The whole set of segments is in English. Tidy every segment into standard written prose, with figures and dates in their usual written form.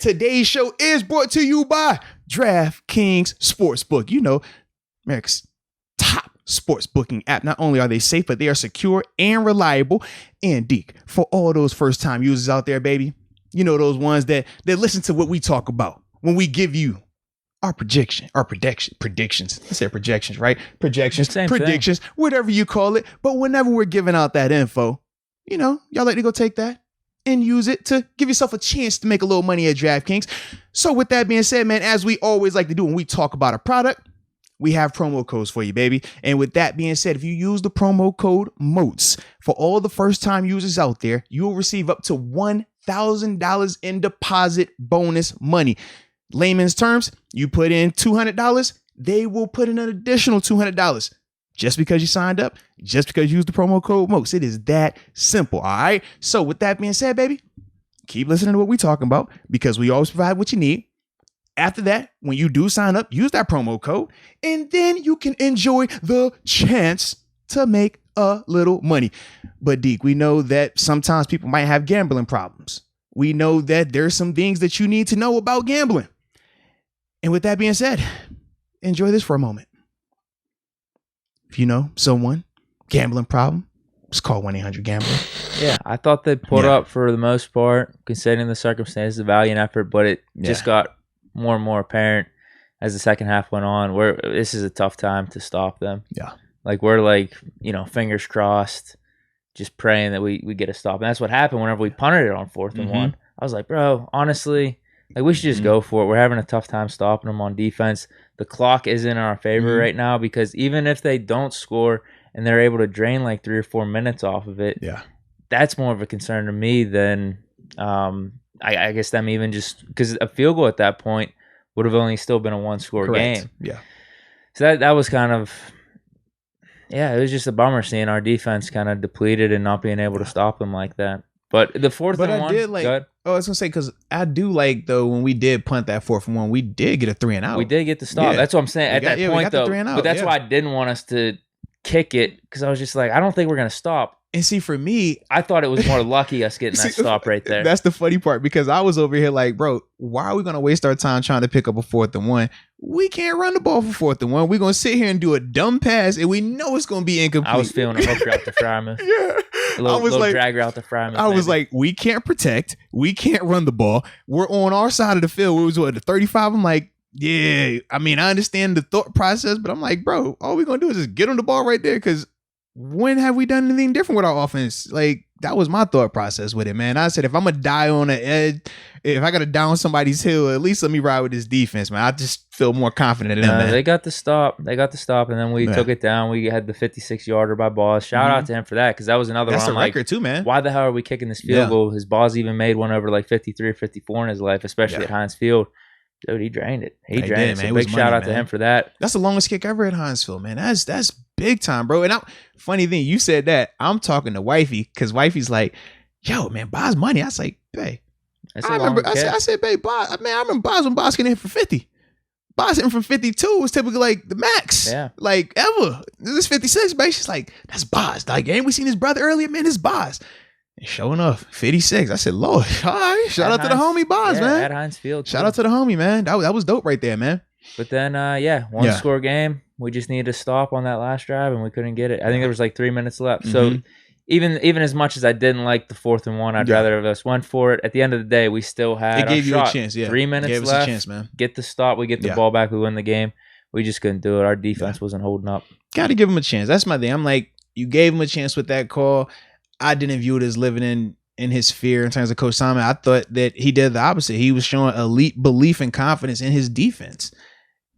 Today's show is brought to you by DraftKings Sportsbook. You know, America's top sports booking app. Not only are they safe, but they are secure and reliable. And Deke, for all those first-time users out there, baby, you know, those ones that listen to what we talk about when we give you our predictions. I said projections, right? Predictions, whatever you call it. But whenever we're giving out that info, you know, y'all like to go take that and use it to give yourself a chance to make a little money at DraftKings. So with that being said, man, as we always like to do when we talk about a product, we have promo codes for you, baby. And with that being said, if you use the promo code MOATS, for all the first-time users out there, you will receive up to $1,000 in deposit bonus money. Layman's terms, you put in $200, they will put in an additional $200. Just because you signed up, just because you used the promo code MOATS. It is that simple, all right? So with that being said, baby, keep listening to what we're talking about because we always provide what you need. After that, when you do sign up, use that promo code, and then you can enjoy the chance to make a little money. But Deke, we know that sometimes people might have gambling problems. We know that there's some things that you need to know about gambling. And with that being said, enjoy this for a moment. If you know someone, gambling problem, just call 1-800-GAMBLER. Yeah, I thought they put up for the most part, considering the circumstances, the value and effort, but it just got more and more apparent as the second half went on where this is a tough time to stop them. Yeah. Like we're like, you know, fingers crossed, just praying that we get a stop. And that's what happened whenever we punted it on 4th and 1. I was like, bro, honestly, like we should just go for it. We're having a tough time stopping them on defense. The clock is in our favor right now because even if they don't score and they're able to drain like 3 or 4 minutes off of it, that's more of a concern to me than I guess them even just because a field goal at that point would have only still been a 1-score game. Yeah. So that was kind of, it was just a bummer seeing our defense kind of depleted and not being able to stop them like that. But the 4th and 1, good. I was gonna say because I do like though when we did punt that 4th and 1, we did get a 3 and out. We did get the stop. That's what I'm saying. At that point though, but that's why I didn't want us to kick it because I was just like, I don't think we're gonna stop. And see, for me, I thought it was more lucky us getting that stop right there. That's the funny part because I was over here like, bro, why are we going to waste our time trying to pick up a 4th and 1? We can't run the ball for 4th and 1. We're going to sit here and do a dumb pass, and we know it's going to be incomplete. I was feeling a hook route to Fryman. A little drag route to Fryman. I was like, we can't protect. We can't run the ball. We're on our side of the field. It was what, the 35? I'm like, yeah. I mean, I understand the thought process, but I'm like, bro, all we're going to do is just get on the ball right there because when have we done anything different with our offense? Like, that was my thought process with it, man. I said, if I'm going to die on the edge, if I got to die on somebody's hill, at least let me ride with this defense, man. I just feel more confident in them, man. They got the stop. And then we took it down. We had the 56-yarder by Boss. Shout out to him for that because that was another one. That's a record too, man. Why the hell are we kicking this field goal? His Boss even made one over like 53 or 54 in his life, especially at Heinz Field. Dude, he drained it. He drained it. So big shout out to him for that. That's the longest kick ever at Heinz Field, man. That's big time, bro. And funny thing, you said that. I'm talking to Wifey because Wifey's like, yo, man, Boz money. I was like, babe. I said, babe, Boz. Man, I remember Boz when Boz getting hit for 50. Boz hitting from 52 was typically like the max. Yeah. Like ever. This is 56, babe. She's like, that's Boz. Like, ain't we seen his brother earlier? Man, it's Boz. And sure enough, 56. I said, Lord, all right. Shout out to the homie Boz, man. At Heinz Field. Shout out to the homie, man. That was dope right there, man. But then, 1-score game. We just needed to stop on that last drive, and we couldn't get it. I think there was like 3 minutes left. So even as much as I didn't like the 4th and 1, I'd rather have us went for it. At the end of the day, we still had it gave you a chance. 3 minutes left. A chance, man. Get the stop. We get the ball back. We win the game. We just couldn't do it. Our defense wasn't holding up. Got to give him a chance. That's my thing. I'm like, you gave him a chance with that call. I didn't view it as living in his fear in terms of Coach Simon. I thought that he did the opposite. He was showing elite belief and confidence in his defense.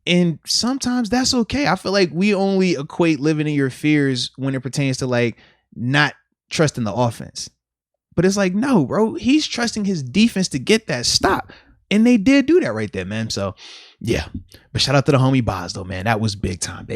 And sometimes that's okay. I feel like we only equate living in your fears when it pertains to like not trusting the offense. But it's like, no, bro, he's trusting his defense to get that stop. And they did do that right there, man. So, yeah. But shout out to the homie Boz, though, man. That was big time, baby.